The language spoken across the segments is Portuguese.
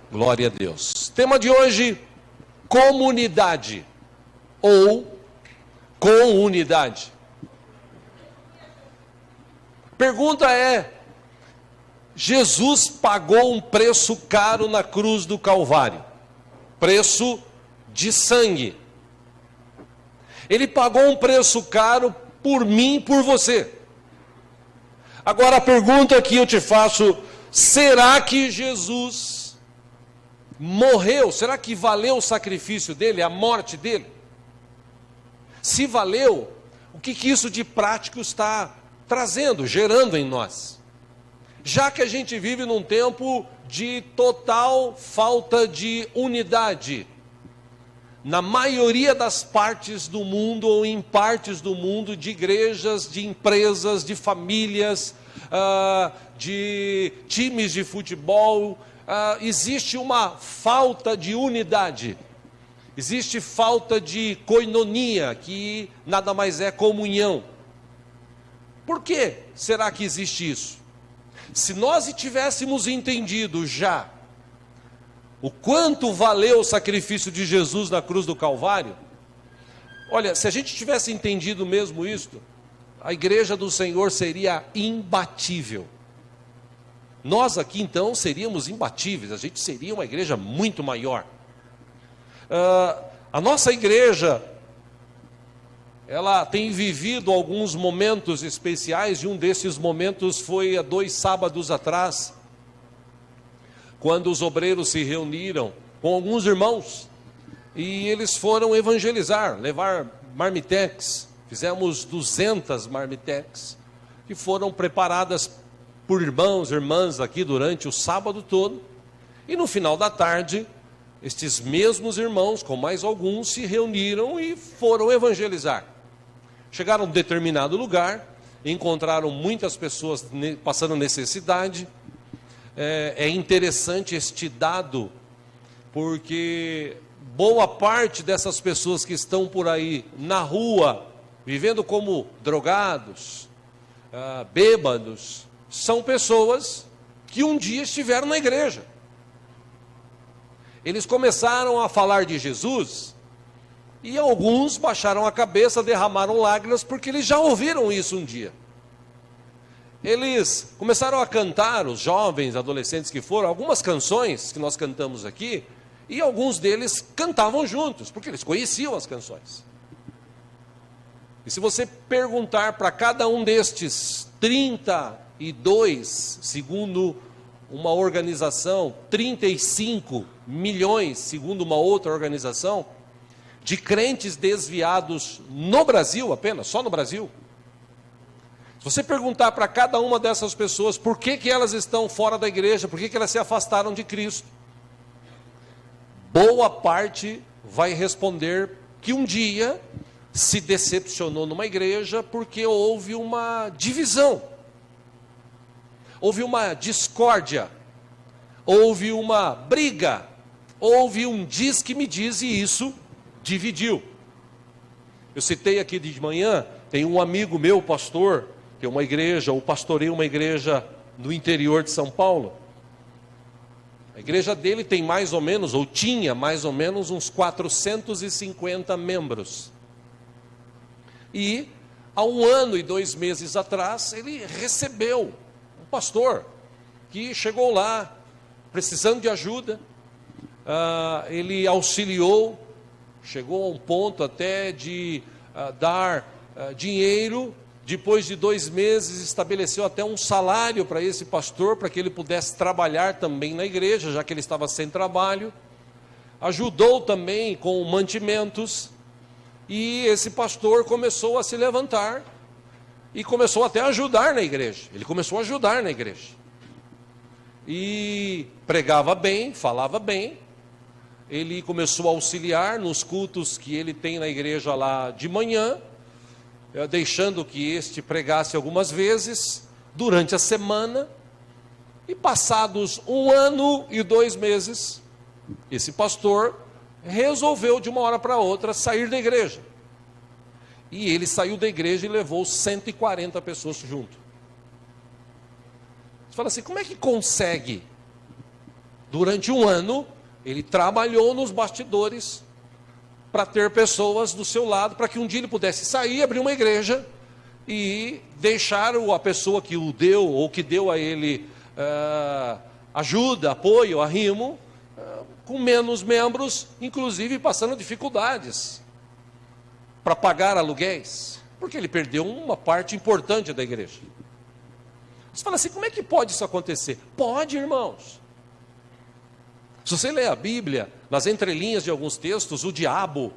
Glória a Deus. Tema de hoje, comunidade ou com unidade. Pergunta é, Jesus pagou um preço caro na cruz do Calvário, preço de sangue. Ele pagou um preço caro por mim e por você. Agora a pergunta que eu te faço, será que Jesus morreu? Será que valeu o sacrifício dele, a morte dele? Se valeu, o que isso de prático está trazendo, gerando em nós? Já que a gente vive num tempo de total falta de unidade, na maioria das partes do mundo, ou em partes do mundo, de igrejas, de empresas, de famílias, de times de futebol, existe uma falta de unidade, existe falta de koinonia, que nada mais é comunhão. Por que será que existe isso? Se nós tivéssemos entendido já o quanto valeu o sacrifício de Jesus na cruz do Calvário, olha, se a gente tivesse entendido mesmo isto, a igreja do Senhor seria imbatível. Nós aqui então seríamos imbatíveis, a gente seria uma igreja muito maior. A nossa igreja, ela tem vivido alguns momentos especiais, e um desses momentos foi há 2 sábados atrás, quando os obreiros se reuniram com alguns irmãos, e eles foram evangelizar, levar marmitex. Fizemos 200 marmitex, que foram preparadas por irmãos e irmãs aqui durante o sábado todo, e no final da tarde, estes mesmos irmãos, com mais alguns, se reuniram e foram evangelizar. Chegaram a um determinado lugar, encontraram muitas pessoas passando necessidade. É interessante este dado, porque boa parte dessas pessoas que estão por aí na rua, vivendo como drogados, bêbados, são pessoas que um dia estiveram na igreja. Eles começaram a falar de Jesus, e alguns baixaram a cabeça, derramaram lágrimas, porque eles já ouviram isso um dia. Eles começaram a cantar, os jovens, adolescentes que foram, algumas canções que nós cantamos aqui, e alguns deles cantavam juntos, porque eles conheciam as canções. E se você perguntar para cada um destes 32, segundo uma organização, 35 milhões, segundo uma outra organização, de crentes desviados no Brasil apenas, só no Brasil. Se você perguntar para cada uma dessas pessoas por que elas estão fora da igreja, por que elas se afastaram de Cristo, boa parte vai responder que um dia se decepcionou numa igreja porque houve uma divisão, houve uma discórdia, houve uma briga, houve um diz que me diz, e isso dividiu. Eu citei aqui de manhã, tem um amigo meu, pastor, que é uma igreja, ou pastorei uma igreja no interior de São Paulo. A igreja dele tem mais ou menos, ou tinha mais ou menos uns 450 membros. E há 1 ano e 2 meses atrás, ele recebeu um pastor que chegou lá, precisando de ajuda. Ele auxiliou, chegou a um ponto até de dar dinheiro. Depois de 2 meses, estabeleceu até um salário para esse pastor, para que ele pudesse trabalhar também na igreja, já que ele estava sem trabalho. Ajudou também com mantimentos, e esse pastor começou a se levantar, e começou até a ajudar na igreja. Ele começou a ajudar na igreja. E pregava bem, falava bem. Ele começou a auxiliar nos cultos que ele tem na igreja lá de manhã, deixando que este pregasse algumas vezes durante a semana. E passados 1 ano e 2 meses, esse pastor resolveu de uma hora para outra sair da igreja. E ele saiu da igreja e levou 140 pessoas junto. Você fala assim, como é que consegue Durante um ano, ele trabalhou nos bastidores para ter pessoas do seu lado, para que um dia ele pudesse sair, abrir uma igreja e deixar a pessoa que o deu, ou que deu a ele ajuda, apoio, arrimo, com menos membros, inclusive passando dificuldades para pagar aluguéis, porque ele perdeu uma parte importante da igreja. Você fala assim, como é que pode isso acontecer? Pode, irmãos. Se você ler a Bíblia, nas entrelinhas de alguns textos, o diabo,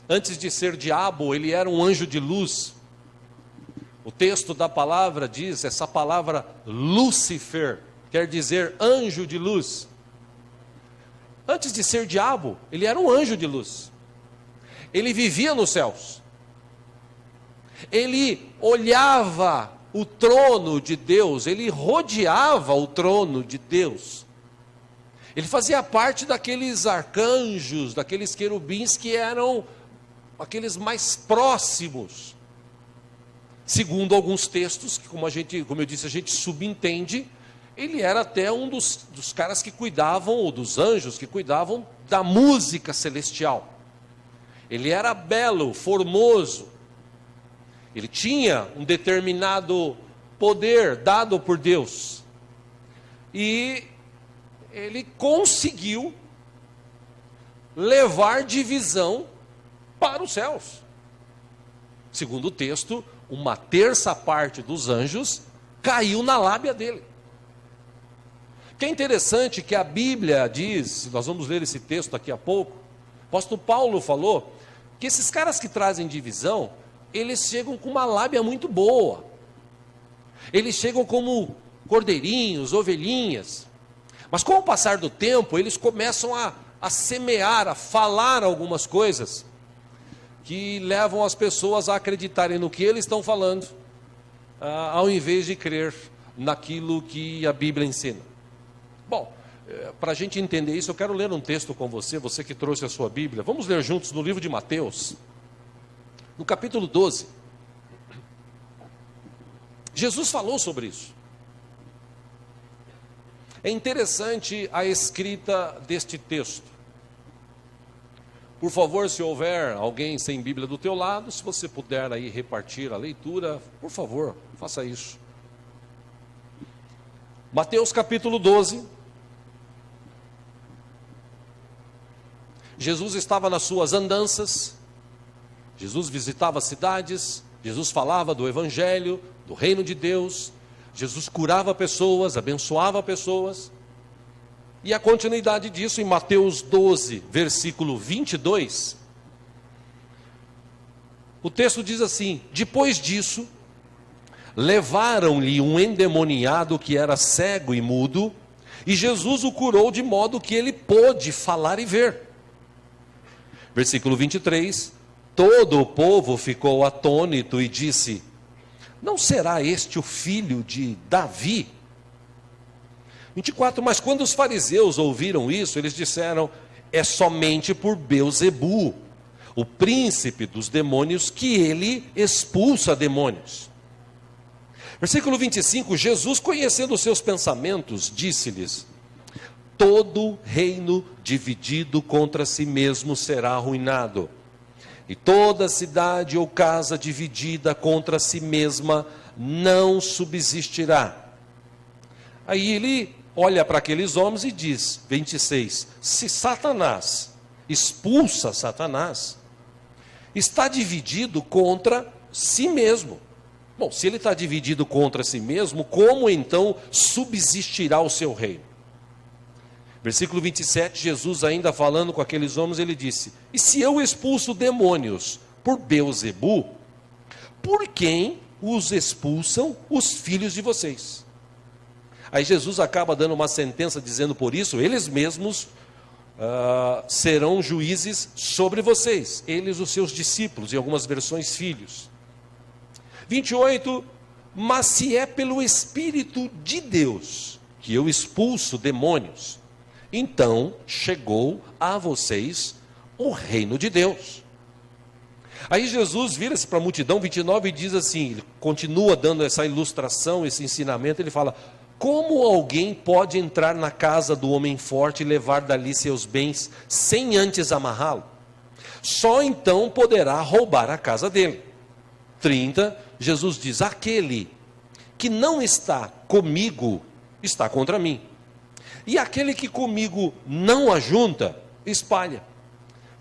antes de ser diabo, ele era um anjo de luz. O texto da palavra diz, essa palavra Lúcifer, quer dizer anjo de luz. Antes de ser diabo, ele era um anjo de luz. Ele vivia nos céus. Ele olhava o trono de Deus, ele rodeava o trono de Deus. Ele fazia parte daqueles arcanjos, daqueles querubins que eram aqueles mais próximos. Segundo alguns textos, que como eu disse, a gente subentende, ele era até um dos caras que cuidavam, ou dos anjos que cuidavam da música celestial. Ele era belo, formoso. Ele tinha um determinado poder dado por Deus. E ele conseguiu levar divisão para os céus. Segundo o texto, uma terça parte dos anjos caiu na lábia dele. Que é interessante que a Bíblia diz, nós vamos ler esse texto daqui a pouco, o apóstolo Paulo falou que esses caras que trazem divisão, eles chegam com uma lábia muito boa. Eles chegam como cordeirinhos, ovelhinhas. Mas com o passar do tempo, eles começam a semear, a falar algumas coisas que levam as pessoas a acreditarem no que eles estão falando, ao invés de crer naquilo que a Bíblia ensina. Bom, para a gente entender isso, eu quero ler um texto com você, você que trouxe a sua Bíblia. Vamos ler juntos no livro de Mateus, no capítulo 12. Jesus falou sobre isso. É interessante a escrita deste texto. Por favor, se houver alguém sem Bíblia do teu lado, se você puder aí repartir a leitura, por favor, faça isso. Mateus capítulo 12. Jesus estava nas suas andanças, Jesus visitava cidades, Jesus falava do Evangelho, do reino de Deus, Jesus curava pessoas, abençoava pessoas. E a continuidade disso em Mateus 12, versículo 22, o texto diz assim: depois disso, levaram-lhe um endemoniado que era cego e mudo, e Jesus o curou de modo que ele pôde falar e ver. Versículo 23, todo o povo ficou atônito e disse: não será este o filho de Davi? 24, mas quando os fariseus ouviram isso, eles disseram: é somente por Beelzebu, o príncipe dos demônios, que ele expulsa demônios. Versículo 25, Jesus, conhecendo os seus pensamentos, disse-lhes: todo reino dividido contra si mesmo será arruinado, e toda cidade ou casa dividida contra si mesma não subsistirá. Aí ele olha para aqueles homens e diz, 26, se Satanás expulsa Satanás, está dividido contra si mesmo. Bom, se ele está dividido contra si mesmo, como então subsistirá o seu reino? Versículo 27, Jesus ainda falando com aqueles homens, ele disse: e se eu expulso demônios por Beelzebu, por quem os expulsam os filhos de vocês? Aí Jesus acaba dando uma sentença dizendo: por isso, eles mesmos serão juízes sobre vocês, eles os seus discípulos, em algumas versões filhos. 28, mas se é pelo Espírito de Deus que eu expulso demônios, então chegou a vocês o reino de Deus. Aí Jesus vira-se para a multidão, 29, e diz assim, ele continua dando essa ilustração, esse ensinamento, ele fala: como alguém pode entrar na casa do homem forte e levar dali seus bens sem antes amarrá-lo? Só então poderá roubar a casa dele. 30, Jesus diz: aquele que não está comigo está contra mim. E aquele que comigo não ajunta, espalha.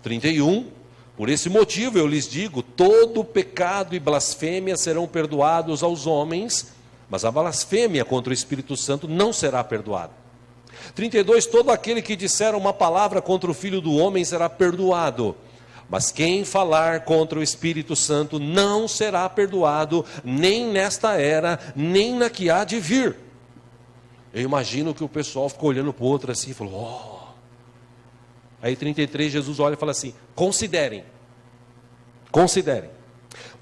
31, por esse motivo eu lhes digo, todo pecado e blasfêmia serão perdoados aos homens, mas a blasfêmia contra o Espírito Santo não será perdoada. 32, todo aquele que disser uma palavra contra o Filho do Homem será perdoado, mas quem falar contra o Espírito Santo não será perdoado, nem nesta era, nem na que há de vir. Eu imagino que o pessoal ficou olhando para o outro assim e falou: oh. Aí 33, Jesus olha e fala assim: considerem,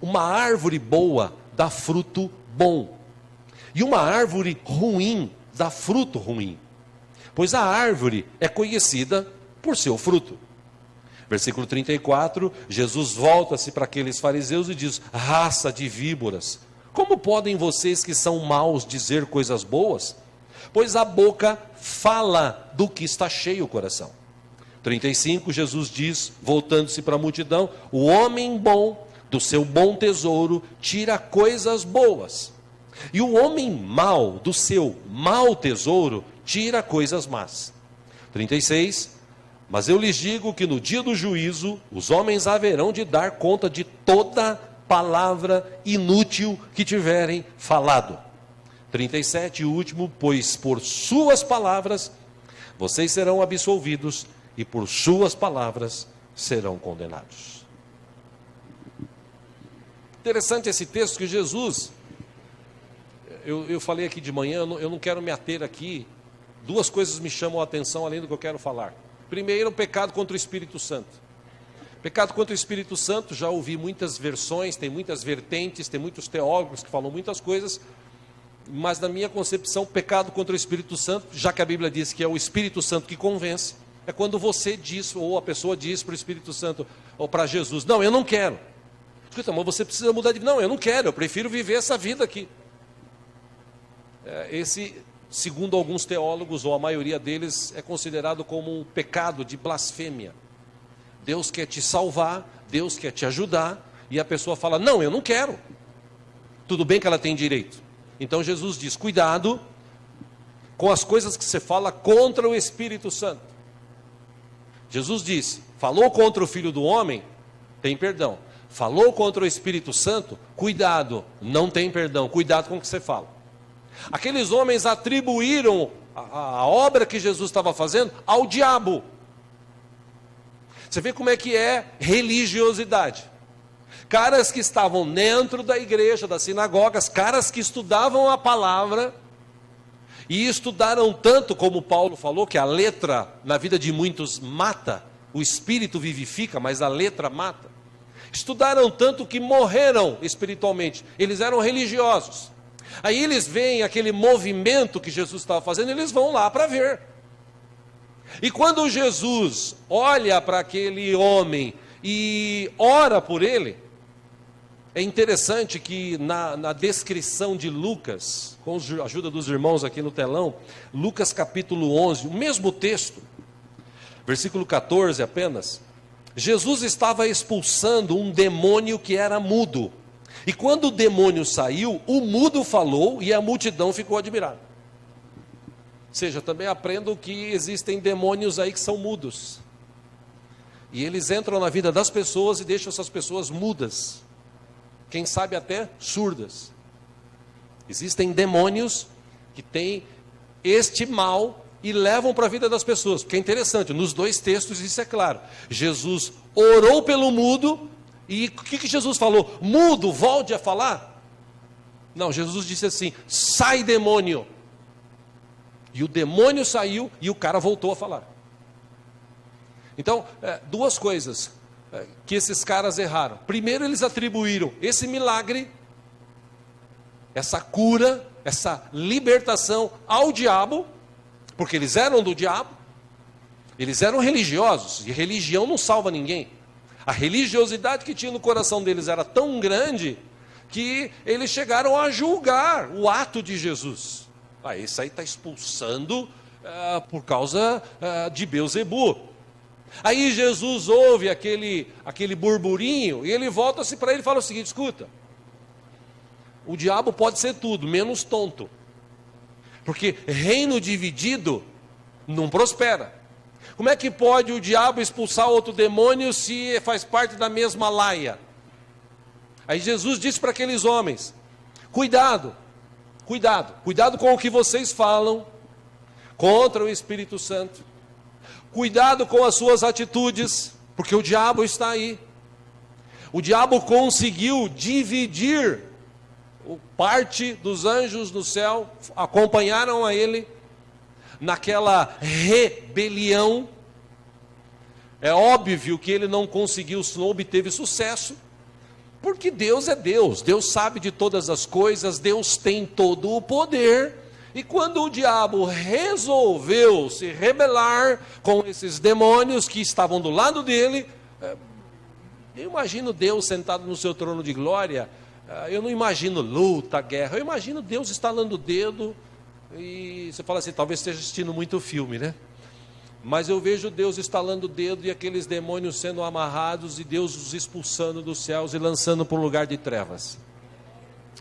uma árvore boa dá fruto bom, e uma árvore ruim dá fruto ruim, pois a árvore é conhecida por seu fruto. Versículo 34, Jesus volta-se para aqueles fariseus e diz: raça de víboras, como podem vocês que são maus dizer coisas boas? Pois a boca fala do que está cheio o coração. 35, Jesus diz, voltando-se para a multidão: o homem bom do seu bom tesouro tira coisas boas, e o homem mau do seu mau tesouro tira coisas más. 36, mas eu lhes digo que no dia do juízo os homens haverão de dar conta de toda palavra inútil que tiverem falado. 37, último, pois por suas palavras vocês serão absolvidos e por suas palavras serão condenados. Interessante esse texto que Jesus, eu falei aqui de manhã, eu não quero me ater aqui, duas coisas me chamam a atenção além do que eu quero falar. Primeiro, o pecado contra o Espírito Santo. Pecado contra o Espírito Santo, já ouvi muitas versões, tem muitas vertentes, tem muitos teólogos que falam muitas coisas, mas na minha concepção, pecado contra o Espírito Santo, já que a Bíblia diz que é o Espírito Santo que convence, é quando você diz, ou a pessoa diz para o Espírito Santo, ou para Jesus: não, eu não quero. Escuta, mas você precisa mudar de vida. Não, eu não quero, eu prefiro viver essa vida aqui. Esse, segundo alguns teólogos, ou a maioria deles, é considerado como um pecado de blasfêmia. Deus quer te salvar, Deus quer te ajudar, e a pessoa fala: não, eu não quero. Tudo bem que ela tem direito. Então Jesus diz: cuidado com as coisas que você fala contra o Espírito Santo. Jesus disse: falou contra o Filho do Homem, tem perdão. Falou contra o Espírito Santo, cuidado, não tem perdão. Cuidado com o que você fala. Aqueles homens atribuíram a obra que Jesus estava fazendo ao diabo. Você vê como é que é religiosidade. Caras que estavam dentro da igreja, das sinagogas, caras que estudavam a palavra, e estudaram tanto, como Paulo falou, que a letra na vida de muitos mata, o espírito vivifica, mas a letra mata. Estudaram tanto que morreram espiritualmente, eles eram religiosos. Aí eles veem aquele movimento que Jesus estava fazendo, eles vão lá para ver. E quando Jesus olha para aquele homem e ora por ele, é interessante que na descrição de Lucas, com a ajuda dos irmãos aqui no telão, Lucas capítulo 11, o mesmo texto, versículo 14 apenas, Jesus estava expulsando um demônio que era mudo. E quando o demônio saiu, o mudo falou e a multidão ficou admirada. Ou seja, também aprendam que existem demônios aí que são mudos. E eles entram na vida das pessoas e deixam essas pessoas mudas. Quem sabe até surdas. Existem demônios que têm este mal e levam para a vida das pessoas. Porque é interessante, nos dois textos isso é claro. Jesus orou pelo mudo e o que Jesus falou? Mudo, volte a falar? Não, Jesus disse assim: sai demônio. E o demônio saiu e o cara voltou a falar. Então, duas coisas que esses caras erraram. Primeiro, eles atribuíram esse milagre, essa cura, essa libertação ao diabo, porque eles eram do diabo, eles eram religiosos, e religião não salva ninguém. A religiosidade que tinha no coração deles era tão grande, que eles chegaram a julgar o ato de Jesus. Esse aí está expulsando por causa de Beelzebu. Aí Jesus ouve aquele burburinho e ele volta-se para ele e fala o seguinte: escuta, o diabo pode ser tudo, menos tonto. Porque reino dividido não prospera. Como é que pode o diabo expulsar outro demônio se faz parte da mesma laia? Aí Jesus disse para aqueles homens: cuidado com o que vocês falam contra o Espírito Santo. Cuidado com as suas atitudes, porque o diabo está aí. O diabo conseguiu dividir. Parte dos anjos do céu acompanharam a ele naquela rebelião. É óbvio que ele não conseguiu, não obteve sucesso, porque Deus é Deus, Deus sabe de todas as coisas, Deus tem todo o poder. E quando o diabo resolveu se rebelar com esses demônios que estavam do lado dele, eu imagino Deus sentado no seu trono de glória. Eu não imagino luta, guerra, eu imagino Deus estalando o dedo, e você fala assim, talvez esteja assistindo muito filme, né? Mas eu vejo Deus estalando o dedo e aqueles demônios sendo amarrados e Deus os expulsando dos céus e lançando para um lugar de trevas.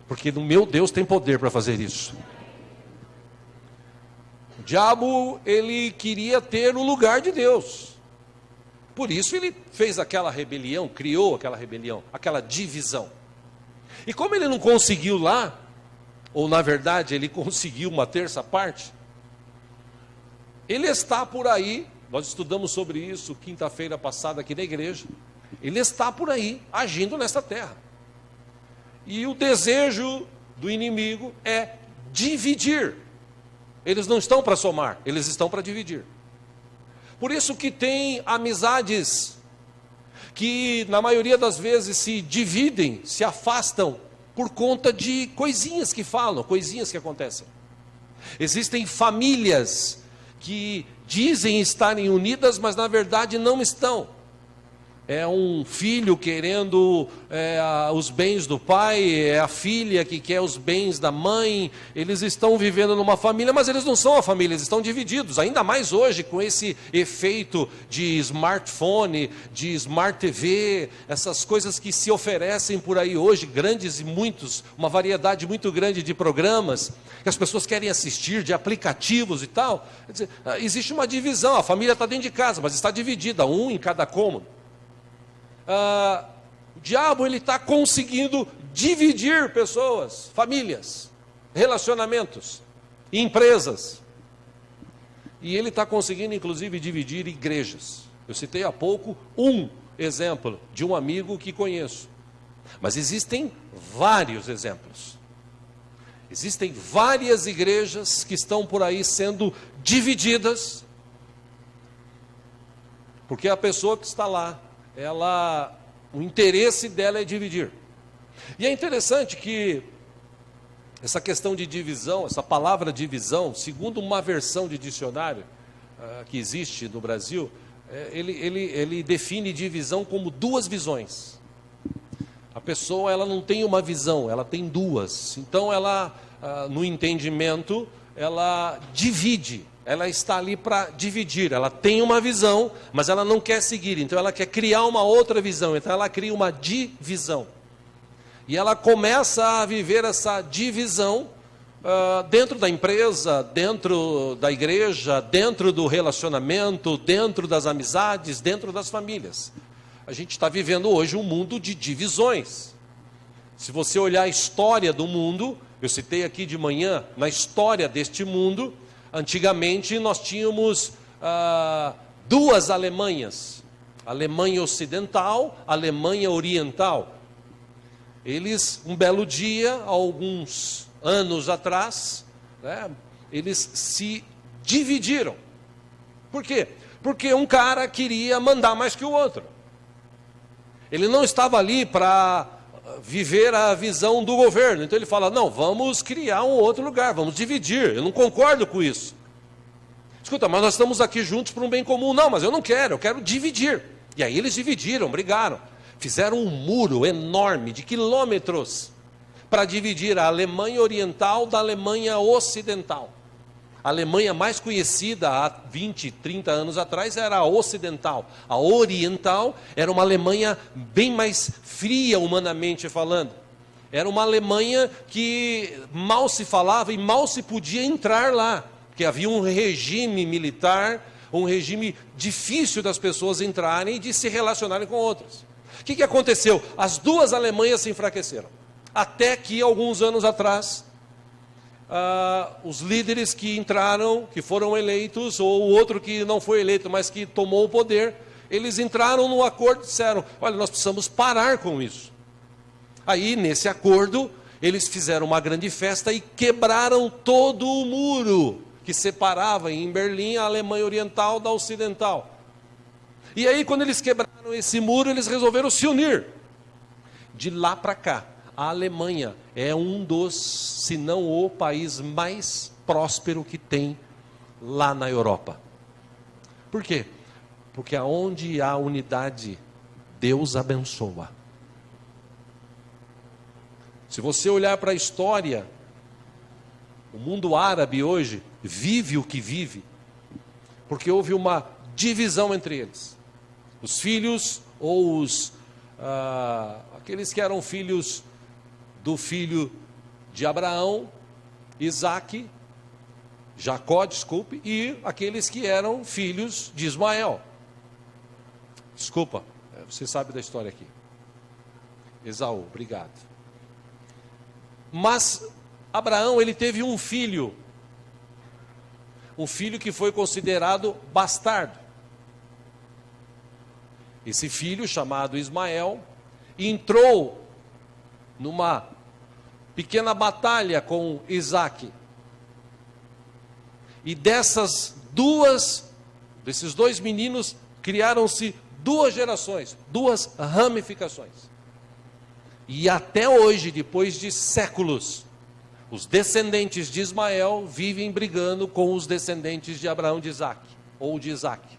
Porque o meu Deus tem poder para fazer isso. O diabo, ele queria ter o lugar de Deus. Por isso ele fez aquela rebelião, criou aquela rebelião, aquela divisão. E como ele não conseguiu lá, ou na verdade ele conseguiu uma terça parte, ele está por aí, nós estudamos sobre isso quinta-feira passada aqui na igreja, ele está por aí, agindo nessa terra. E o desejo do inimigo é dividir. Eles não estão para somar, eles estão para dividir. Por isso que tem amizades que na maioria das vezes se dividem, se afastam por conta de coisinhas que falam, coisinhas que acontecem. Existem famílias que dizem estarem unidas, mas na verdade não estão. É um filho querendo os bens do pai, é a filha que quer os bens da mãe. Eles estão vivendo numa família, mas eles não são a família, eles estão divididos. Ainda mais hoje com esse efeito de smartphone, de smart TV, essas coisas que se oferecem por aí hoje, grandes e muitos, uma variedade muito grande de programas, que as pessoas querem assistir, de aplicativos e tal. Quer dizer, existe uma divisão, a família está dentro de casa, mas está dividida, um em cada cômodo. O diabo, ele está conseguindo dividir pessoas, famílias, relacionamentos, empresas. E ele está conseguindo, inclusive, dividir igrejas. Eu citei há pouco um exemplo de um amigo que conheço. Mas existem vários exemplos. Existem várias igrejas que estão por aí sendo divididas, porque a pessoa que está lá, o interesse dela é dividir. E é interessante que essa questão de divisão, essa palavra divisão, segundo uma versão de dicionário que existe no Brasil, ele define divisão como duas visões. A pessoa, ela não tem uma visão, ela tem duas. Então ela, no entendimento, ela divide. Ela está ali para dividir, ela tem uma visão, mas ela não quer seguir, então ela quer criar uma outra visão, então ela cria uma divisão. E ela começa a viver essa divisão dentro da empresa, dentro da igreja, dentro do relacionamento, dentro das amizades, dentro das famílias. A gente está vivendo hoje um mundo de divisões. Se você olhar a história do mundo, eu citei aqui de manhã, na história deste mundo, antigamente nós tínhamos duas Alemanhas, Alemanha Ocidental, Alemanha Oriental. Eles, um belo dia, alguns anos atrás, eles se dividiram. Por quê? Porque um cara queria mandar mais que o outro. Ele não estava ali para viver a visão do governo. Então ele fala, não, vamos criar um outro lugar, vamos dividir. Eu não concordo com isso. Escuta, mas nós estamos aqui juntos para um bem comum. Não, mas eu não quero, eu quero dividir. E aí eles dividiram, brigaram. Fizeram um muro enorme de quilômetros para dividir a Alemanha Oriental da Alemanha Ocidental. A Alemanha mais conhecida há 20, 30 anos atrás era a ocidental. A oriental era uma Alemanha bem mais fria, humanamente falando. Era uma Alemanha que mal se falava e mal se podia entrar lá, porque havia um regime militar, um regime difícil das pessoas entrarem e de se relacionarem com outras. O que aconteceu? As duas Alemanhas se enfraqueceram. Até que, alguns anos atrás, os líderes que entraram, que foram eleitos, ou o outro que não foi eleito, mas que tomou o poder, eles entraram no acordo e disseram: olha, nós precisamos parar com isso. Aí, nesse acordo, eles fizeram uma grande festa e quebraram todo o muro que separava em Berlim a Alemanha Oriental da Ocidental. E aí, quando eles quebraram esse muro, eles resolveram se unir. De lá para cá, a Alemanha é um dos, se não o país mais próspero que tem lá na Europa. Por quê? Porque aonde há unidade, Deus abençoa. Se você olhar para a história, o mundo árabe hoje vive o que vive, porque houve uma divisão entre eles. Os filhos, ou aqueles que eram filhos do filho de Abraão, Isaque, Jacó, desculpe, e aqueles que eram filhos de Ismael. Desculpa, você sabe da história aqui. Esaú, obrigado. Mas Abraão, ele teve um filho que foi considerado bastardo. Esse filho, chamado Ismael, entrou numa pequena batalha com Isaque. E desses dois meninos, criaram-se duas gerações, duas ramificações. E até hoje, depois de séculos, os descendentes de Ismael vivem brigando com os descendentes de Abraão de Isaque, ou de Isaque.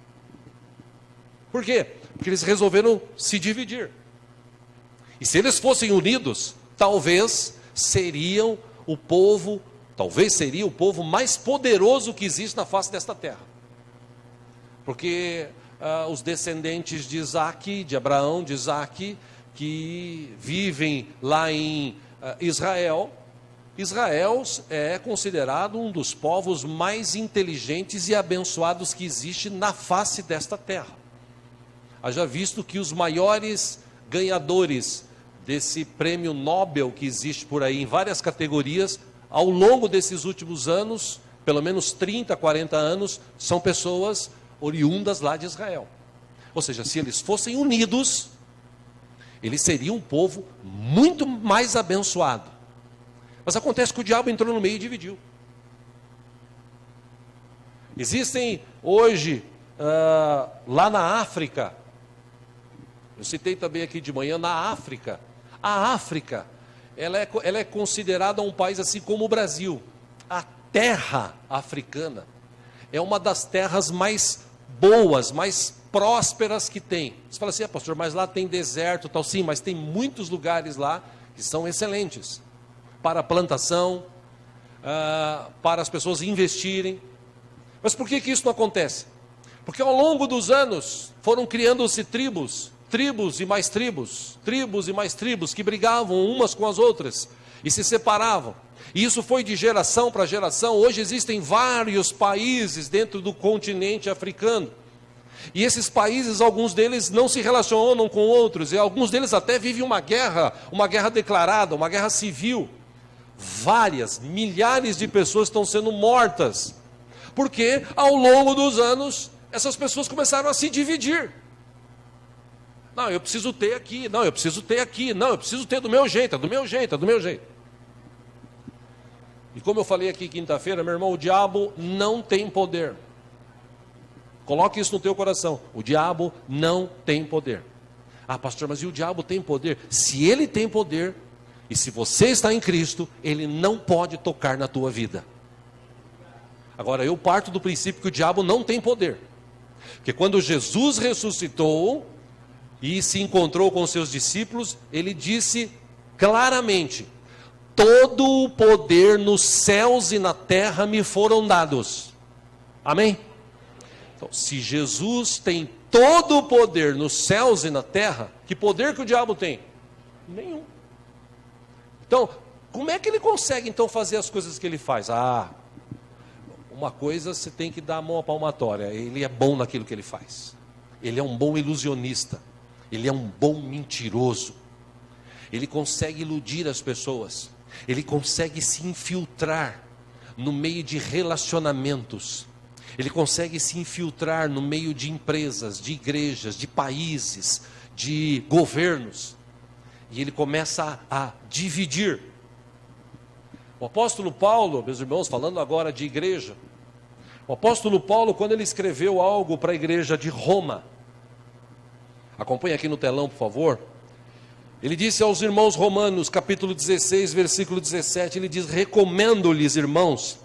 Por quê? Porque eles resolveram se dividir. E se eles fossem unidos, talvez seria o povo mais poderoso que existe na face desta terra. Porque os descendentes de Isaque, de Abraão, de Isaque, que vivem lá em Israel é considerado um dos povos mais inteligentes e abençoados que existe na face desta terra. Haja visto que os maiores ganhadores desse prêmio Nobel que existe por aí em várias categorias, ao longo desses últimos anos, pelo menos 30, 40 anos, são pessoas oriundas lá de Israel. Ou seja, se eles fossem unidos, eles seriam um povo muito mais abençoado. Mas acontece que o diabo entrou no meio e dividiu. Existem hoje, lá na África, eu citei também aqui de manhã, na África. A África, ela é considerada um país assim como o Brasil. A terra africana é uma das terras mais boas, mais prósperas que tem. Você fala assim: pastor, mas lá tem deserto, tal. Sim, mas tem muitos lugares lá que são excelentes para plantação, para as pessoas investirem. Mas por que isso não acontece? Porque ao longo dos anos foram criando-se tribos e mais tribos, que brigavam umas com as outras e se separavam. E isso foi de geração para geração. Hoje existem vários países dentro do continente africano. E esses países, alguns deles não se relacionam com outros, e alguns deles até vivem uma guerra declarada, uma guerra civil. Milhares de pessoas estão sendo mortas, porque ao longo dos anos, essas pessoas começaram a se dividir. Não, eu preciso ter aqui, não, eu preciso ter aqui, não, eu preciso ter do meu jeito, é do meu jeito, é do meu jeito. E como eu falei aqui quinta-feira, meu irmão, o diabo não tem poder. Coloque isso no teu coração. O diabo não tem poder. Ah, pastor, mas e o diabo tem poder? Se ele tem poder, e se você está em Cristo, ele não pode tocar na tua vida. Agora, eu parto do princípio que o diabo não tem poder. Porque quando Jesus ressuscitou e se encontrou com seus discípulos, ele disse claramente: todo o poder nos céus e na terra me foram dados. Amém? Então, se Jesus tem todo o poder nos céus e na terra, que poder que o diabo tem? Nenhum. Então, como é que ele consegue então fazer as coisas que ele faz? Uma coisa você tem que dar a mão à palmatória, ele é bom naquilo que ele faz. Ele é um bom ilusionista, ele é um bom mentiroso. Ele consegue iludir as pessoas, ele consegue se infiltrar no meio de relacionamentos. Ele consegue se infiltrar no meio de empresas, de igrejas, de países, de governos. E ele começa a dividir. O apóstolo Paulo, meus irmãos, falando agora de igreja. O apóstolo Paulo, quando ele escreveu algo para a igreja de Roma. Acompanhe aqui no telão, por favor. Ele disse aos irmãos romanos, capítulo 16, versículo 17, ele diz: recomendo-lhes, irmãos,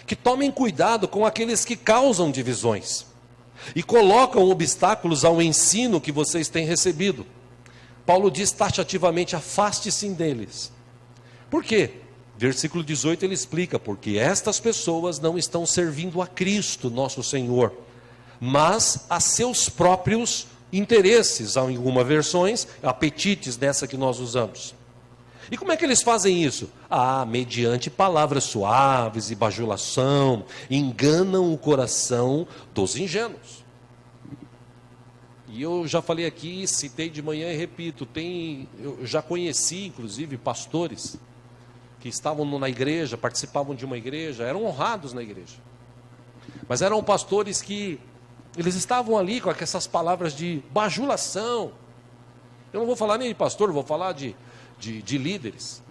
que tomem cuidado com aqueles que causam divisões e colocam obstáculos ao ensino que vocês têm recebido. Paulo diz taxativamente: afaste-se deles. Por quê? Versículo 18 ele explica: porque estas pessoas não estão servindo a Cristo, nosso Senhor, mas a seus próprios interesses, em algumas versões, apetites dessa que nós usamos. E como é que eles fazem isso? Mediante palavras suaves e bajulação, enganam o coração dos ingênuos. E eu já falei aqui, citei de manhã e repito, eu já conheci inclusive pastores que estavam na igreja, participavam de uma igreja, eram honrados na igreja. Mas eram pastores que eles estavam ali com essas palavras de bajulação. Eu não vou falar nem de pastor, vou falar de líderes.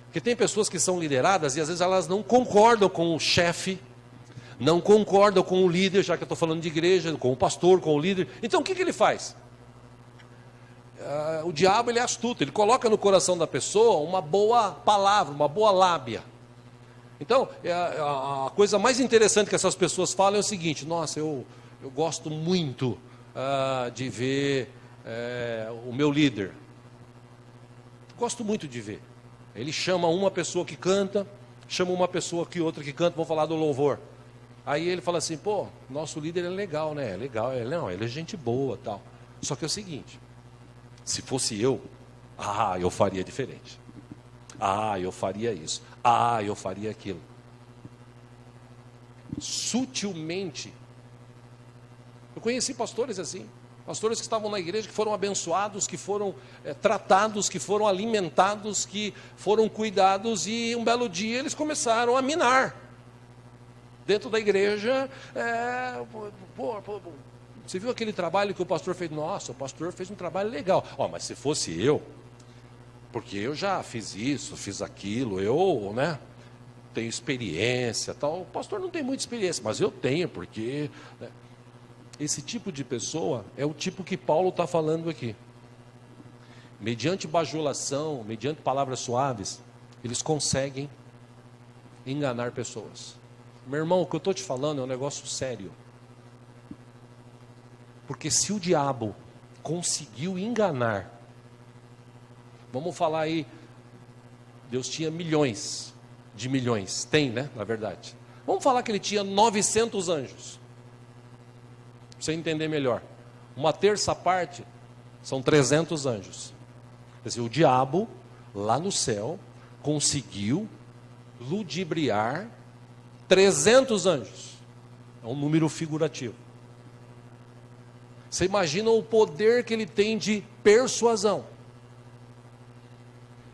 Porque tem pessoas que são lideradas e às vezes elas não concordam com o chefe, não concordam com o líder, já que eu estou falando de igreja, com o pastor, com o líder. Então o que ele faz? O diabo ele é astuto, ele coloca no coração da pessoa uma boa palavra, uma boa lábia. Então, a coisa mais interessante que essas pessoas falam é o seguinte: nossa, eu gosto muito de ver o meu líder. Gosto muito de ver. Ele chama uma pessoa que canta, chama uma pessoa que outra que canta, vou falar do louvor. Aí ele fala assim: pô, nosso líder é legal, né? É legal, ele é gente boa, tal. Só que é o seguinte: se fosse eu faria diferente. Eu faria isso. Eu faria aquilo. Sutilmente. Eu conheci pastores assim. Pastores que estavam na igreja, que foram abençoados, que foram tratados, que foram alimentados, que foram cuidados, e um belo dia eles começaram a minar. Dentro da igreja, você viu aquele trabalho que o pastor fez? Nossa, o pastor fez um trabalho legal. Mas se fosse eu, porque eu já fiz isso, fiz aquilo, eu, tenho experiência, tal. O pastor não tem muita experiência, mas eu tenho, porque... Esse tipo de pessoa é o tipo que Paulo está falando aqui. Mediante bajulação, mediante palavras suaves, eles conseguem enganar pessoas. Meu irmão, o que eu estou te falando é um negócio sério. Porque se o diabo conseguiu enganar, vamos falar aí, Deus tinha milhões de milhões, tem, né, na verdade. Vamos falar que ele tinha 900 anjos. Para você entender melhor, uma terça parte são 300 anjos. Quer dizer, o diabo, lá no céu, conseguiu ludibriar 300 anjos. É um número figurativo. Você imagina o poder que ele tem de persuasão.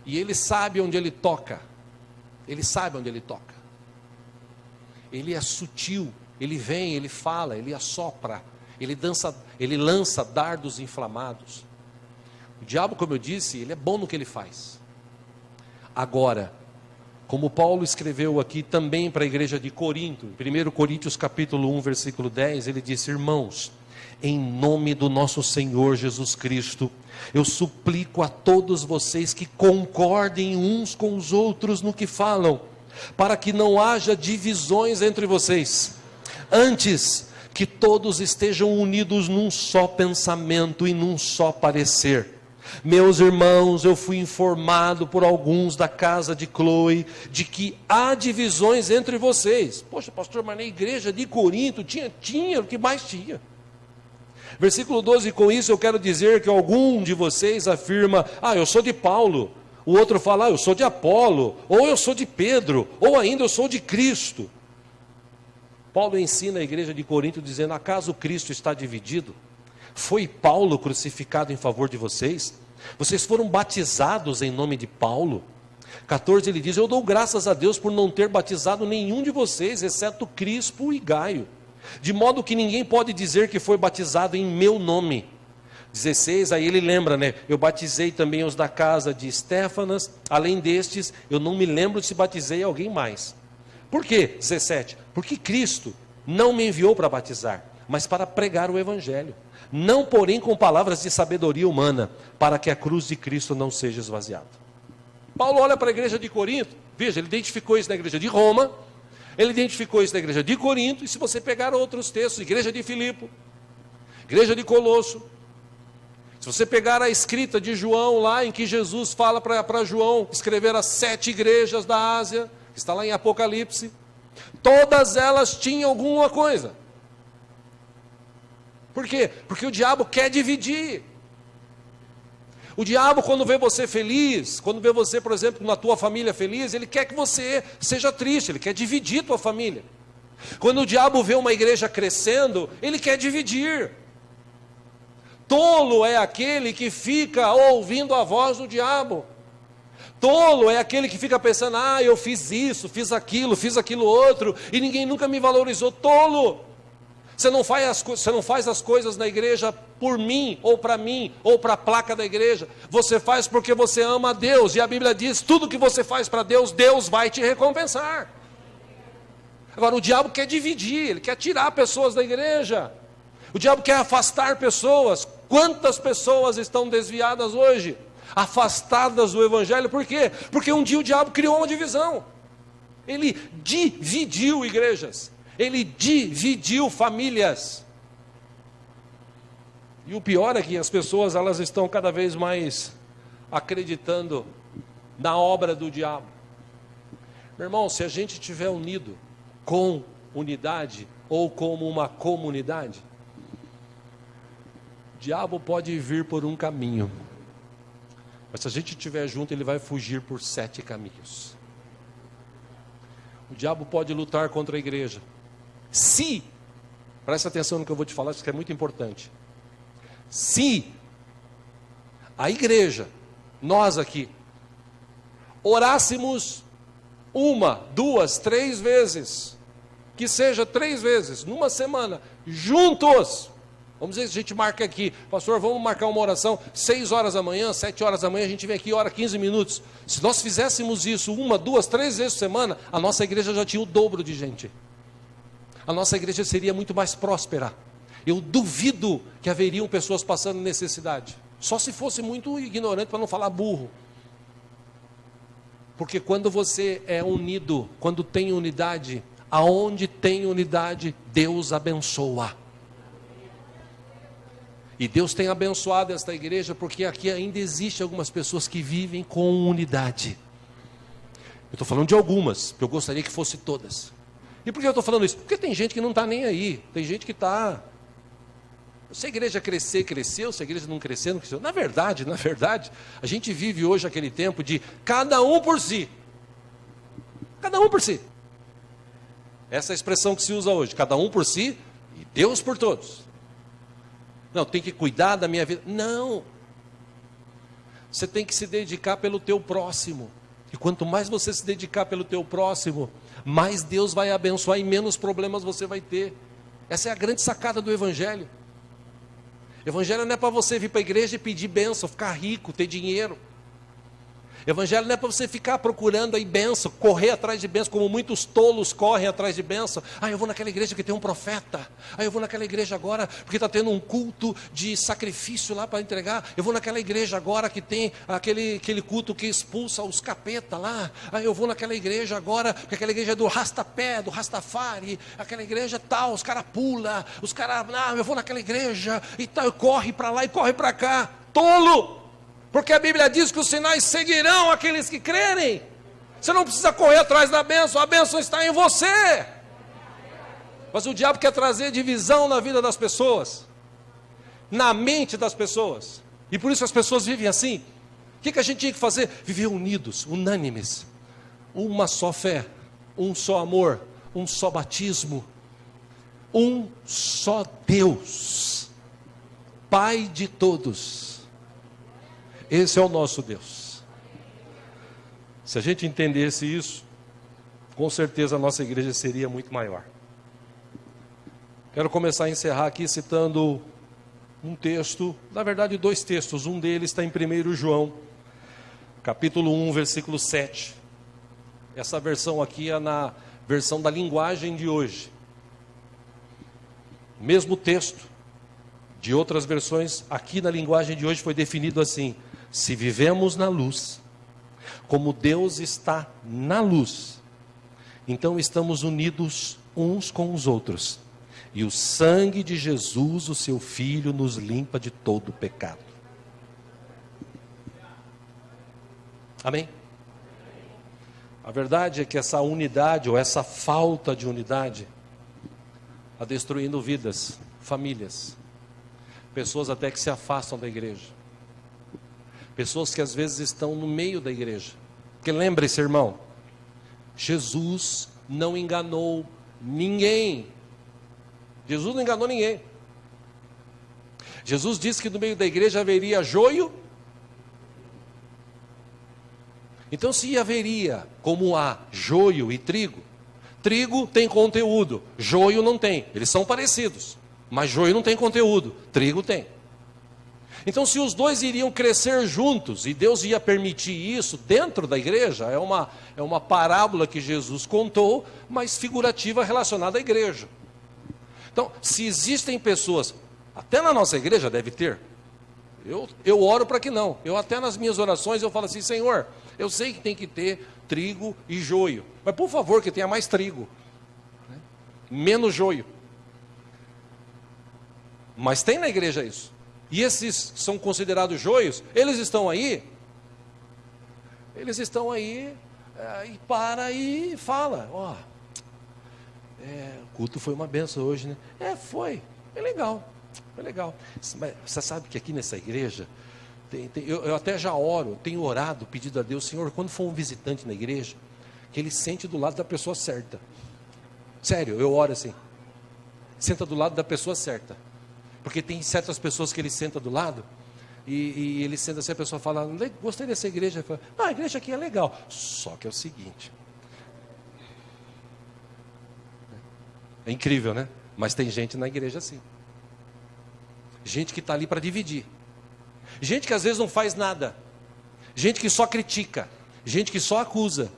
E ele sabe onde ele toca. Ele sabe onde ele toca. Ele é sutil. Ele vem, ele fala, ele assopra. Ele lança dardos inflamados. O diabo, como eu disse, ele é bom no que ele faz. Agora, como Paulo escreveu aqui também para a igreja de Corinto, em 1 Coríntios capítulo 1, versículo 10, ele disse: irmãos, em nome do nosso Senhor Jesus Cristo, eu suplico a todos vocês que concordem uns com os outros no que falam, para que não haja divisões entre vocês. Antes, que todos estejam unidos num só pensamento e num só parecer. Meus irmãos, eu fui informado por alguns da casa de Cloe de que há divisões entre vocês. Poxa, pastor, mas na igreja de Corinto tinha, o que mais tinha? Versículo 12, com isso eu quero dizer que algum de vocês afirma, eu sou de Paulo. O outro fala, eu sou de Apolo, ou eu sou de Pedro, ou ainda eu sou de Cristo. Paulo ensina a igreja de Corinto dizendo, acaso Cristo está dividido? Foi Paulo crucificado em favor de vocês? Vocês foram batizados em nome de Paulo? 14 ele diz, eu dou graças a Deus por não ter batizado nenhum de vocês, exceto Crispo e Gaio. De modo que ninguém pode dizer que foi batizado em meu nome. 16, aí ele lembra, eu batizei também os da casa de Estéfanas, além destes, eu não me lembro se batizei alguém mais. Por quê? 17, porque Cristo não me enviou para batizar, mas para pregar o Evangelho. Não, porém, com palavras de sabedoria humana, para que a cruz de Cristo não seja esvaziada. Paulo olha para a igreja de Corinto, veja, ele identificou isso na igreja de Roma, ele identificou isso na igreja de Corinto, e se você pegar outros textos, igreja de Filipe, igreja de Colosso, se você pegar a escrita de João lá, em que Jesus fala para João escrever as 7 igrejas da Ásia, que está lá em Apocalipse, todas elas tinham alguma coisa. Por quê? Porque o diabo quer dividir. O diabo, quando vê você feliz, quando vê você, por exemplo, na tua família feliz, ele quer que você seja triste, ele quer dividir tua família. Quando o diabo vê uma igreja crescendo, ele quer dividir. Tolo é aquele que fica ouvindo a voz do diabo. Tolo é aquele que fica pensando, eu fiz isso, fiz aquilo outro, e ninguém nunca me valorizou. Tolo! Você não faz as coisas na igreja por mim, ou para a placa da igreja. Você faz porque você ama a Deus, e a Bíblia diz, tudo que você faz para Deus, Deus vai te recompensar. Agora, o diabo quer dividir, ele quer tirar pessoas da igreja. O diabo quer afastar pessoas. Quantas pessoas estão desviadas hoje? Afastadas do Evangelho, por quê? Porque um dia o diabo criou uma divisão. Ele dividiu igrejas. Ele dividiu famílias. E o pior é que as pessoas, elas estão cada vez mais acreditando na obra do diabo. Meu irmão, se a gente estiver unido com unidade, ou como uma comunidade, o diabo pode vir por um caminho, mas se a gente estiver junto, ele vai fugir por 7 caminhos. O diabo pode lutar contra a igreja, se, presta atenção no que eu vou te falar, isso que é muito importante, se a igreja, nós aqui, orássemos 1, 2, 3 vezes, que seja 3 vezes, numa semana, juntos, vamos dizer, a gente marca aqui, pastor, vamos marcar uma oração, 6 horas da manhã, 7 horas da manhã, a gente vem aqui, ora 15 minutos, se nós fizéssemos isso 1, 2, 3 vezes por semana, a nossa igreja já tinha o dobro de gente, a nossa igreja seria muito mais próspera. Eu duvido que haveriam pessoas passando necessidade, só se fosse muito ignorante, para não falar burro. Porque quando você é unido, quando tem unidade, aonde tem unidade, Deus abençoa. E Deus tem abençoado esta igreja, porque aqui ainda existe algumas pessoas que vivem com unidade. Eu estou falando de algumas, que eu gostaria que fosse todas. E por que eu estou falando isso? Porque tem gente que não está nem aí, tem gente que está... Se a igreja crescer, cresceu, se a igreja não crescer, não cresceu. Na verdade, a gente vive hoje aquele tempo de cada um por si. Cada um por si. Essa é a expressão que se usa hoje, cada um por si e Deus por todos. Não, tem que cuidar da minha vida. Não. Você tem que se dedicar pelo teu próximo. E quanto mais você se dedicar pelo teu próximo, mais Deus vai abençoar e menos problemas você vai ter. Essa é a grande sacada do Evangelho. Evangelho não é para você vir para a igreja e pedir bênção, ficar rico, ter dinheiro. Evangelho não é para você ficar procurando aí bênção, correr atrás de bênção, como muitos tolos correm atrás de bênção. Eu vou naquela igreja que tem um profeta. Eu vou naquela igreja agora porque está tendo um culto de sacrifício lá para entregar. Eu vou naquela igreja agora que tem aquele culto que expulsa os capeta lá. Eu vou naquela igreja agora, porque aquela igreja é do rastapé, do rastafari. Aquela igreja tal, os caras pulam, os caras, eu vou naquela igreja e tal, corre para lá e corre para cá. Tolo! Porque a Bíblia diz que os sinais seguirão aqueles que crerem. Você não precisa correr atrás da bênção, a bênção está em você. Mas o diabo quer trazer divisão na vida das pessoas, na mente das pessoas. E por isso as pessoas vivem assim. O que a gente tinha que fazer? Viver unidos, unânimes. Uma só fé, um só amor, um só batismo, um só Deus, Pai de todos. Esse é o nosso Deus. Se a gente entendesse isso, com certeza a nossa igreja seria muito maior. Quero começar a encerrar aqui citando um texto, na verdade 2 textos. Um deles está em 1 João, capítulo 1, versículo 7. Essa versão aqui é na versão da linguagem de hoje. Mesmo texto de outras versões, aqui na linguagem de hoje foi definido assim: se vivemos na luz, como Deus está na luz, então estamos unidos uns com os outros. E o sangue de Jesus, o seu Filho, nos limpa de todo pecado. Amém? A verdade é que essa unidade, ou essa falta de unidade, está destruindo vidas, famílias, pessoas até que se afastam da igreja, pessoas que às vezes estão no meio da igreja. Porque lembre-se, irmão, Jesus não enganou ninguém. Jesus não enganou ninguém. Jesus disse que no meio da igreja haveria joio. Então, se haveria, como há joio e trigo, trigo tem conteúdo, joio não tem. Eles são parecidos, mas joio não tem conteúdo, trigo tem. Então, se os dois iriam crescer juntos, e Deus ia permitir isso dentro da igreja, é uma parábola que Jesus contou, mas figurativa relacionada à igreja. Então, se existem pessoas, até na nossa igreja deve ter, eu oro para que não. Eu até nas minhas orações eu falo assim: Senhor, eu sei que tem que ter trigo e joio, mas por favor que tenha mais trigo, né? Menos joio. Mas tem na igreja isso. E esses que são considerados joios, eles estão aí e para e fala: ó, o culto foi uma benção hoje, né? Foi legal. Mas você sabe que aqui nessa igreja, eu até já oro, tenho orado, pedido a Deus: Senhor, quando for um visitante na igreja, que ele sente do lado da pessoa certa. Sério, eu oro assim: senta do lado da pessoa certa. Porque tem certas pessoas que ele senta do lado, e ele senta assim, a pessoa fala: gostei dessa igreja. Fala, a igreja aqui é legal. Só que é o seguinte, é incrível, né? Mas tem gente na igreja assim. Gente que está ali para dividir. Gente que às vezes não faz nada. Gente que só critica. Gente que só acusa.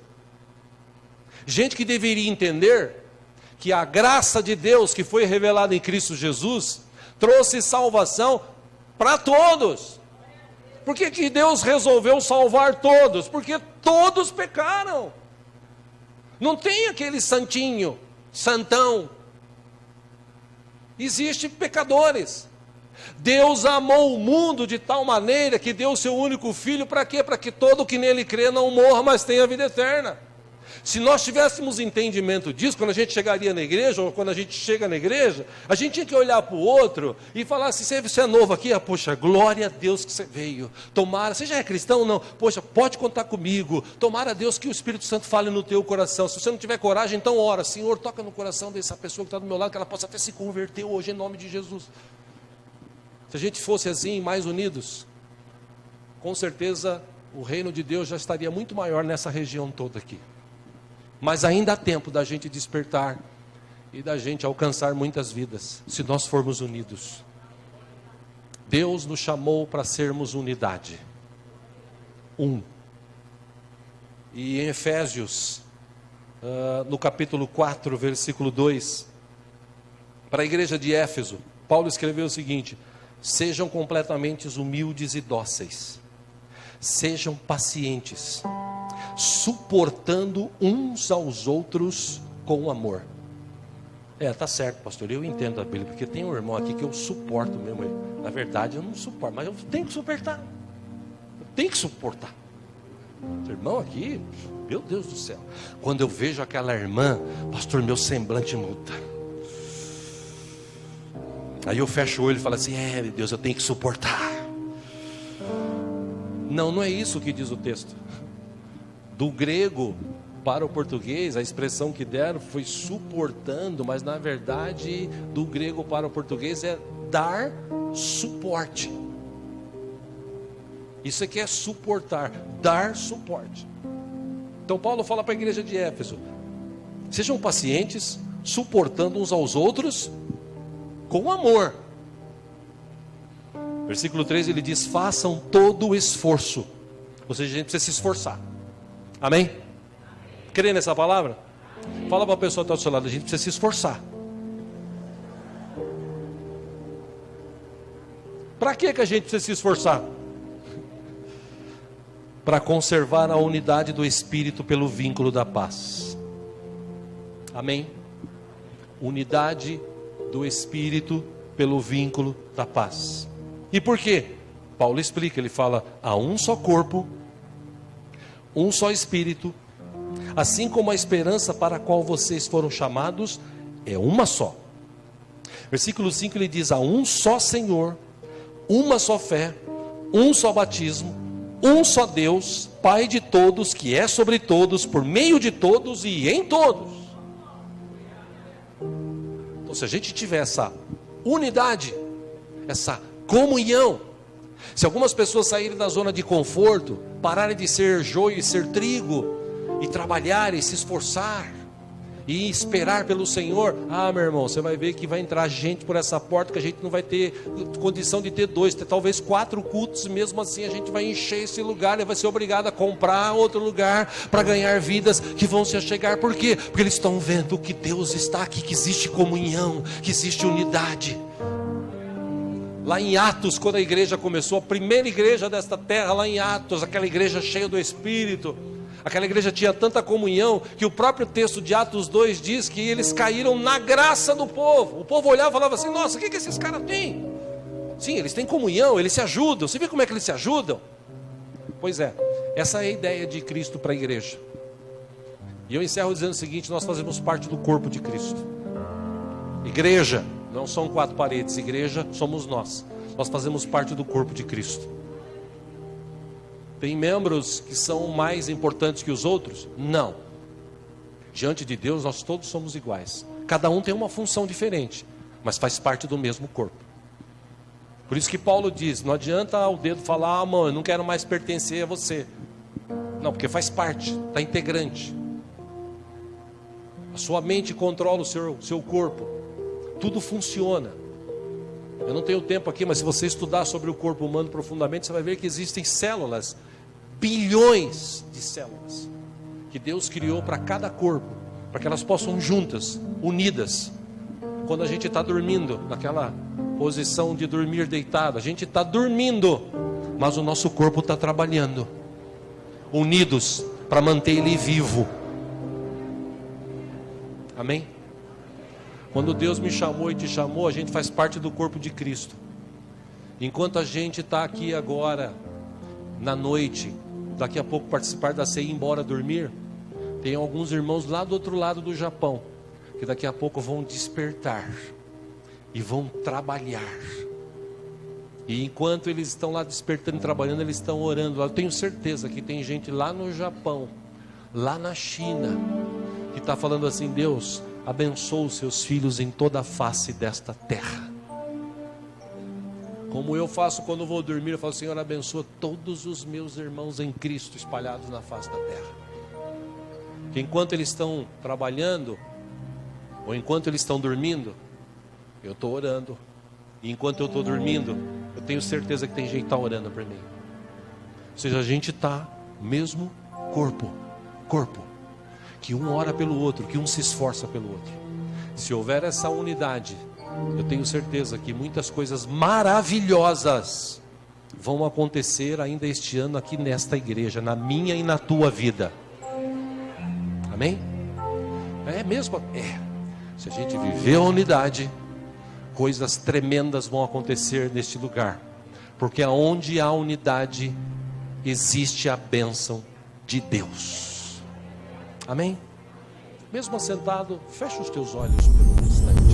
Gente que deveria entender que a graça de Deus que foi revelada em Cristo Jesus trouxe salvação para todos. Por que Deus resolveu salvar todos? Porque todos pecaram. Não tem aquele santinho, santão. Existem pecadores. Deus amou o mundo de tal maneira que deu o seu único filho para quê? Para que todo que nele crê não morra, mas tenha vida eterna. Se nós tivéssemos entendimento disso, quando a gente chegaria na igreja, ou quando a gente chega na igreja, a gente tinha que olhar para o outro e falar assim: você é novo aqui? Poxa, glória a Deus que você veio. Tomara, você já é cristão? Não. Poxa, pode contar comigo. Tomara a Deus que o Espírito Santo fale no teu coração. Se você não tiver coragem, então ora: Senhor, toca no coração dessa pessoa que está do meu lado, que ela possa até se converter hoje, em nome de Jesus. Se a gente fosse assim, mais unidos, com certeza o reino de Deus já estaria muito maior nessa região toda aqui. Mas ainda há tempo da gente despertar e da gente alcançar muitas vidas, se nós formos unidos. Deus nos chamou para sermos unidade. E em Efésios, no capítulo 4, versículo 2, para a igreja de Éfeso, Paulo escreveu o seguinte: sejam completamente humildes e dóceis, sejam pacientes, suportando uns aos outros com amor. Tá certo, pastor, eu entendo a Bíblia, porque tem um irmão aqui que eu suporto mesmo. Na verdade eu não suporto, mas eu tenho que suportar. Tem que suportar. O irmão aqui, meu Deus do céu. Quando eu vejo aquela irmã, pastor, meu semblante muda. Aí eu fecho o olho e falo assim, Deus, eu tenho que suportar. Não, não é isso que diz o texto. Do grego para o português, a expressão que deram foi suportando, mas na verdade, do grego para o português é dar suporte. Isso aqui é suportar, dar suporte. Então Paulo fala para a igreja de Éfeso: sejam pacientes, suportando uns aos outros com amor. Versículo 3 ele diz: façam todo o esforço. Ou seja, a gente precisa se esforçar. Amém? Crê nessa palavra? Fala para a pessoa que está do seu lado: a gente precisa se esforçar. Para que a gente precisa se esforçar? Para conservar a unidade do Espírito pelo vínculo da paz. Amém? Unidade do Espírito pelo vínculo da paz. E por quê? Paulo explica, ele fala: há um só corpo, um só Espírito, assim como a esperança para a qual vocês foram chamados é uma só. Versículo 5 ele diz: há um só Senhor, uma só fé, um só batismo, um só Deus, Pai de todos, que é sobre todos, por meio de todos e em todos. Então, se a gente tiver essa unidade, essa comunhão, se algumas pessoas saírem da zona de conforto, pararem de ser joio e ser trigo, e trabalharem, se esforçar, e esperar pelo Senhor, meu irmão, você vai ver que vai entrar gente por essa porta, que a gente não vai ter condição de ter 2, talvez 4 cultos, mesmo assim a gente vai encher esse lugar, e vai ser obrigado a comprar outro lugar, para ganhar vidas que vão se achegar. Por quê? Porque eles estão vendo que Deus está aqui, que existe comunhão, que existe unidade. Lá em Atos, quando a igreja começou, a primeira igreja desta terra, lá em Atos, aquela igreja cheia do Espírito, aquela igreja tinha tanta comunhão, que o próprio texto de Atos 2 diz que eles caíram na graça do povo. O povo olhava e falava assim: nossa, o que esses caras têm? Sim, eles têm comunhão, eles se ajudam. Você vê como é que eles se ajudam? Pois é, essa é a ideia de Cristo para a igreja. E eu encerro dizendo o seguinte: nós fazemos parte do corpo de Cristo. Igreja não são 4 paredes, igreja somos nós. Nós fazemos parte do corpo de Cristo. Tem membros que são mais importantes que os outros? Não. Diante de Deus nós todos somos iguais. Cada um tem uma função diferente, mas faz parte do mesmo corpo. Por isso que Paulo diz: não adianta o dedo falar: mão, eu não quero mais pertencer a você. Não, porque faz parte, está integrante. A sua mente controla o seu corpo. Tudo funciona. Eu não tenho tempo aqui, mas se você estudar sobre o corpo humano profundamente, você vai ver que existem células, bilhões de células, que Deus criou para cada corpo, para que elas possam juntas, unidas. Quando a gente está dormindo, naquela posição de dormir deitado, a gente está dormindo, mas o nosso corpo está trabalhando, unidos, para manter ele vivo. Amém? Quando Deus me chamou e te chamou, a gente faz parte do corpo de Cristo. Enquanto a gente está aqui agora, na noite, daqui a pouco participar da ceia e ir embora dormir, tem alguns irmãos lá do outro lado do Japão, que daqui a pouco vão despertar, e vão trabalhar. E enquanto eles estão lá despertando e trabalhando, eles estão orando. Eu tenho certeza que tem gente lá no Japão, lá na China, que está falando assim: Deus, abençoa os seus filhos em toda a face desta terra. Como eu faço quando vou dormir, eu falo: Senhor, abençoa todos os meus irmãos em Cristo espalhados na face da terra. Que enquanto eles estão trabalhando, ou enquanto eles estão dormindo, eu estou orando. E enquanto eu estou dormindo, eu tenho certeza que tem gente que está orando por mim. Ou seja, a gente está mesmo corpo, que um ora pelo outro, que um se esforça pelo outro. Se houver essa unidade, eu tenho certeza que muitas coisas maravilhosas vão acontecer ainda este ano aqui nesta igreja, na minha e na tua vida. Amém? É mesmo? É. Se a gente viver a unidade, coisas tremendas vão acontecer neste lugar. Porque aonde há unidade, existe a bênção de Deus. Amém? Mesmo assentado, fecha os teus olhos por um instante.